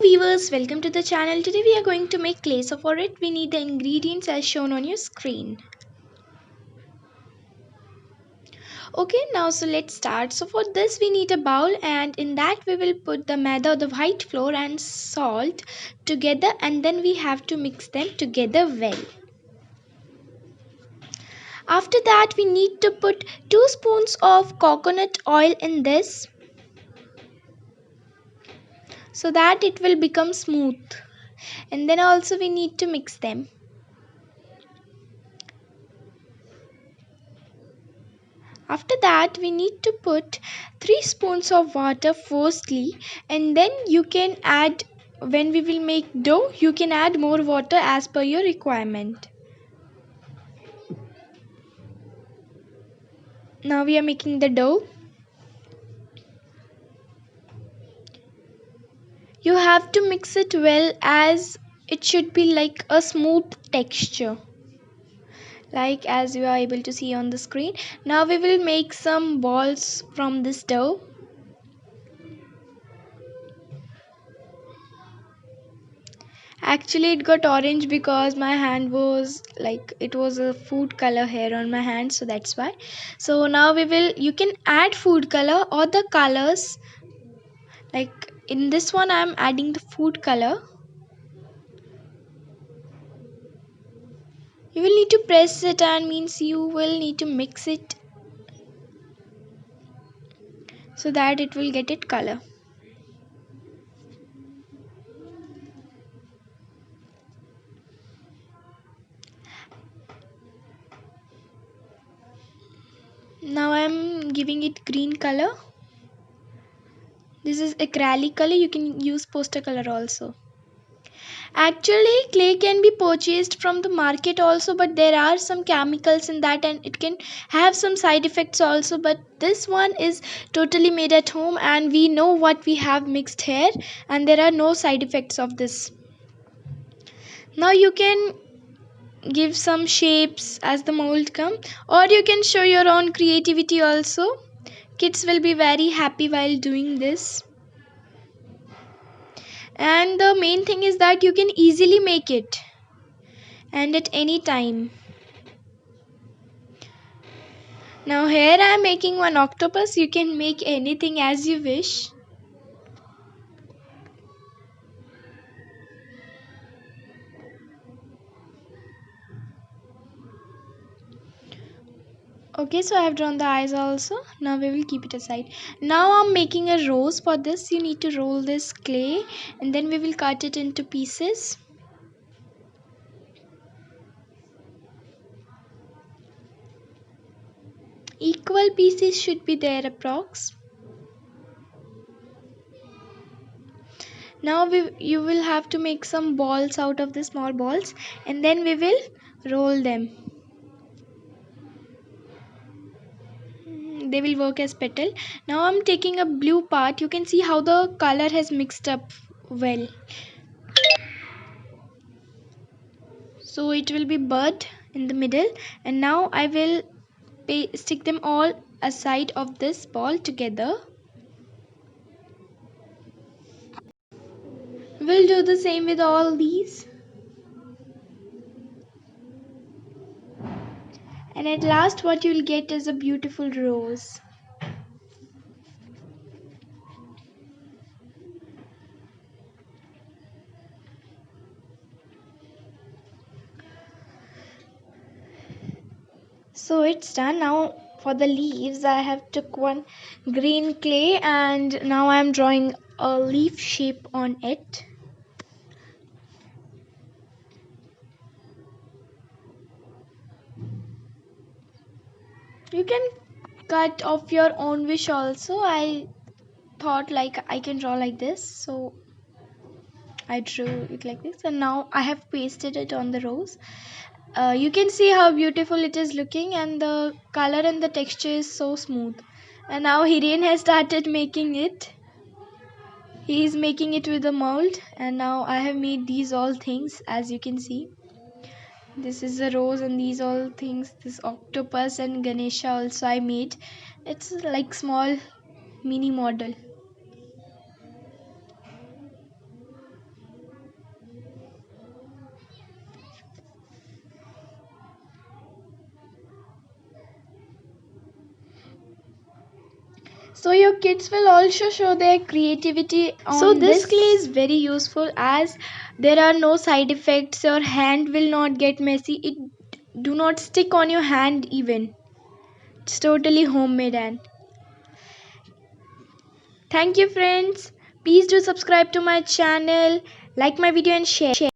Viewers, welcome to the channel. Today we are going to make clay. So for it we need the ingredients as shown on your screen. Okay, now so let's start. So for this we need a bowl, and in that we will put the maida, the white flour and salt together, and then we have to mix them together well. After that we need to put 2 spoons of coconut oil in this so that it will become smooth. And then also we need to mix them. After that we need to put 3 spoons of water firstly, and then you can add, when we will make dough you can add more water as per your requirement. Now we are making the dough. You have to mix it well, as it should be like a smooth texture, like as you are able to see on the screen. Now we will make some balls from this dough. Actually it got orange because my hand was like, it was a food color here on my hand, so that's why. So now you can add food color or the colors, like in this one I'm adding the food color. You will need to press it, and means you will need to mix it so that it will get it color. Now I'm giving it green color. This is acrylic color, you can use poster color also. Actually clay can be purchased from the market also, but there are some chemicals in that and it can have some side effects also, but this one is totally made at home and we know what we have mixed here, and there are no side effects of this. Now you can give some shapes as the mold come, or you can show your own creativity also. Kids will be very happy while doing this. And the main thing is that you can easily make it, and at any time. Now here I am making one octopus. You can make anything as you wish. Okay, so I have drawn the eyes also. Now we will keep it aside. Now I'm making a rose. For this you need to roll this clay, and then we will cut it into pieces. Equal pieces should be there approx. Now you will have to make some balls out of the small balls, and then we will roll them. They will work as petal. Now I'm taking a blue part. You can see how the color has mixed up well. So it will be bud in the middle, and now I will stick them all aside of this ball together. We'll do the same with all these. And at last what you'll get is a beautiful rose. So it's done. Now for the leaves I have took one green clay, and now I'm drawing a leaf shape on it. You can cut of your own wish also. I thought like I can draw like this, so I drew it like this, and now I have pasted it on the rose. You can see how beautiful it is looking, and the color and the texture is so smooth. And now Hiren has started making it. He is making it with the mold, and now I have made these all things as you can see. This is a rose, and these all things, this octopus and Ganesha also I made. It's like small mini model. So your kids will also show their creativity on So this this. clay is very useful as there are no side effects. Your hand will not get messy. It do not stick on your hand even. It's totally homemade. And thank you friends. Please do subscribe to my channel, like my video and share.